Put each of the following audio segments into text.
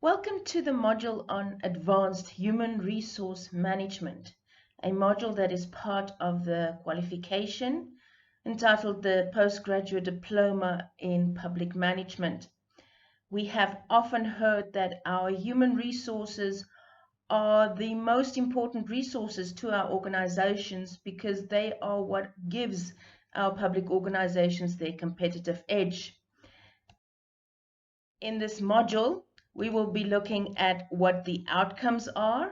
Welcome to the module on Advanced Human Resource Management, a module that is part of the qualification entitled the Postgraduate Diploma in Public Management. We have often heard that our human resources are the most important resources to our organizations because they are what gives our public organizations their competitive edge. In this module, we will be looking at what the outcomes are.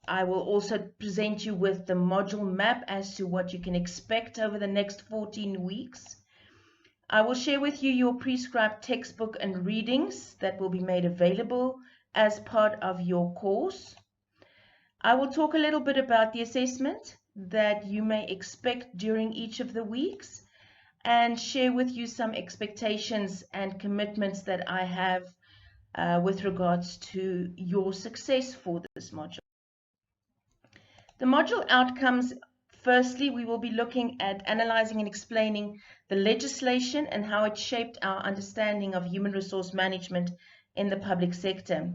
I will also present you with the module map as to what you can expect over the next 14 weeks. I will share with you your prescribed textbook and readings that will be made available as part of your course. I will talk a little bit about the assessment that you may expect during each of the weeks and share with you some expectations and commitments that I have with regards to your success for this module. The module outcomes, firstly, we will be looking at analyzing and explaining the legislation and how it shaped our understanding of human resource management in the public sector.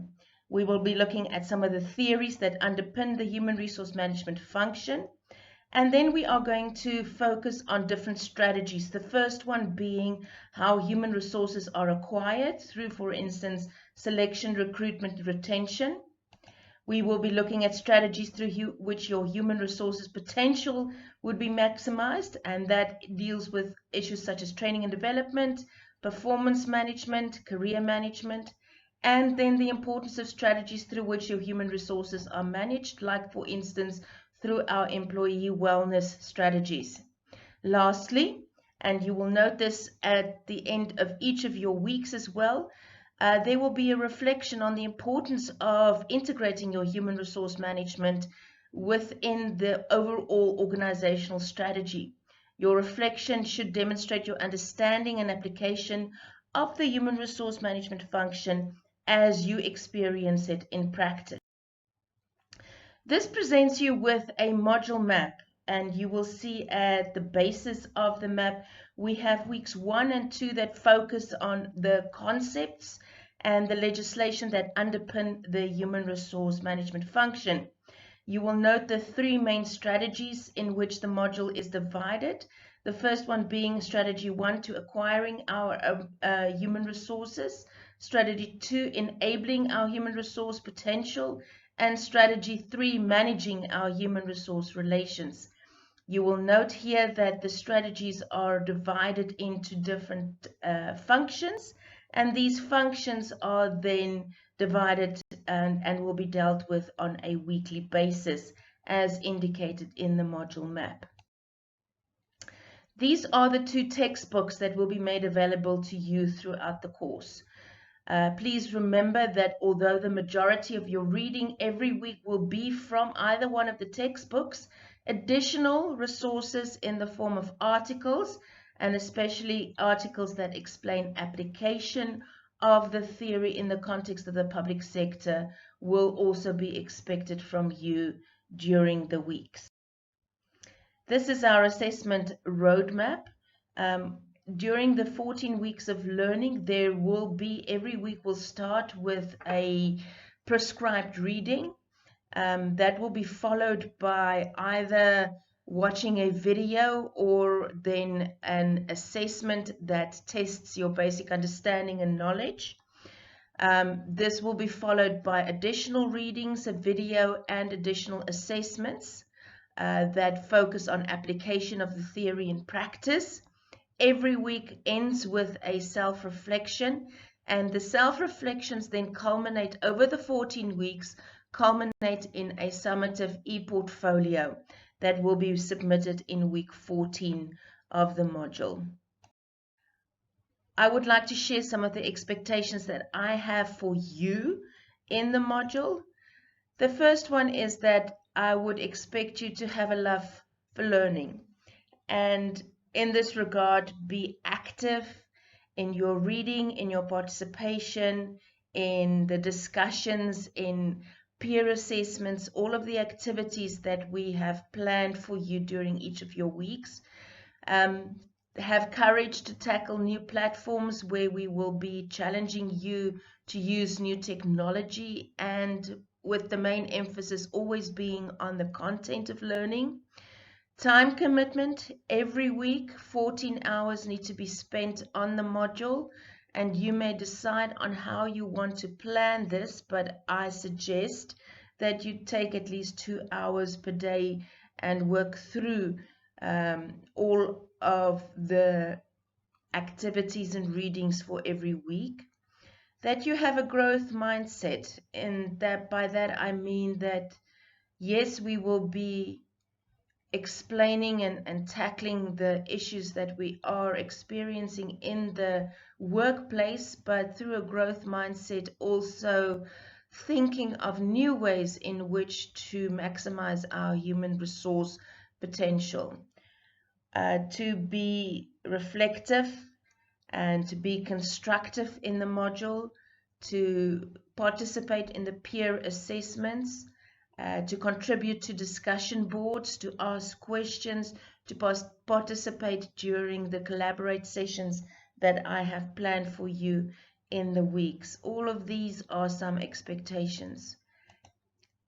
We will be looking at some of the theories that underpin the human resource management function. And then we are going to focus on different strategies. The first one being how human resources are acquired through, for instance, selection, recruitment, retention. We will be looking at strategies through which your human resources potential would be maximized, and that deals with issues such as training and development, performance management, career management, and then the importance of strategies through which your human resources are managed, like, for instance, through our employee wellness strategies. Lastly, and you will note this at the end of each of your weeks as well, there will be a reflection on the importance of integrating your human resource management within the overall organizational strategy. Your reflection should demonstrate your understanding and application of the human resource management function as you experience it in practice. This presents you with a module map, and you will see at the basis of the map we have weeks 1 and 2 that focus on the concepts and the legislation that underpin the human resource management function. You will note the 3 main strategies in which the module is divided. The first one being strategy 1, to acquiring our human resources, strategy 2, enabling our human resource potential, and strategy 3, managing our human resource relations. You will note here that the strategies are divided into different functions, and these functions are then divided and will be dealt with on a weekly basis as indicated in the module map. These are the 2 textbooks that will be made available to you throughout the course. Please remember that although the majority of your reading every week will be from either one of the textbooks, additional resources in the form of articles, and especially articles that explain application of the theory in the context of the public sector, will also be expected from you during the weeks. This is our assessment roadmap. During the 14 weeks of learning, there will be, every week will start with a prescribed reading that will be followed by either watching a video or then an assessment that tests your basic understanding and knowledge. This will be followed by additional readings, a video, and additional assessments that focus on application of the theory in practice. Every week ends with a self-reflection, and the self-reflections then culminate over the 14 weeks, culminate in a summative e-portfolio that will be submitted in week 14 of the module. I would like to share some of the expectations that I have for you in the module. The first one is that I would expect you to have a love for learning, and in this regard, be active in your reading, in your participation, in the discussions, in peer assessments, all of the activities that we have planned for you during each of your weeks. have courage to tackle new platforms where we will be challenging you to use new technology, and with the main emphasis always being on the content of learning. Time commitment: every week, 14 hours need to be spent on the module, and you may decide on how you want to plan this, but I suggest that you take at least 2 hours per day and work through all of the activities and readings for every week. That you have a growth mindset, and that by that I mean that yes, we will be explaining and tackling the issues that we are experiencing in the workplace, but through a growth mindset, also thinking of new ways in which to maximize our human resource potential. To be reflective and to be constructive in the module, to participate in the peer assessments, to contribute to discussion boards, to ask questions, to participate during the collaborate sessions that I have planned for you in the weeks. All of these are some expectations.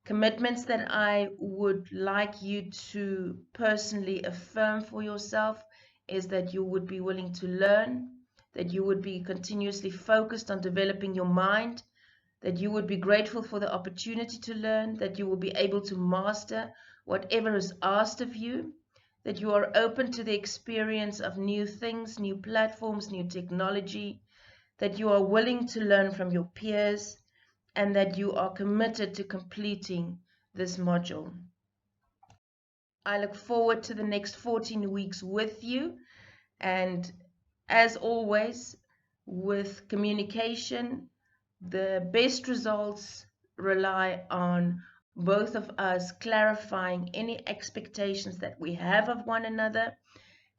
Commitments that I would like you to personally affirm for yourself is that you would be willing to learn, that you would be continuously focused on developing your mind, that you would be grateful for the opportunity to learn, that you will be able to master whatever is asked of you, that you are open to the experience of new things, new platforms, new technology, that you are willing to learn from your peers, and that you are committed to completing this module. I look forward to the next 14 weeks with you, and as always, with communication, the best results rely on both of us clarifying any expectations that we have of one another,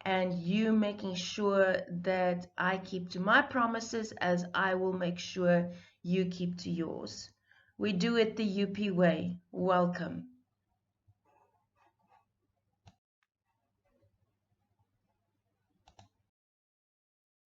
and you making sure that I keep to my promises, as I will make sure you keep to yours. We do it the UP way. Welcome.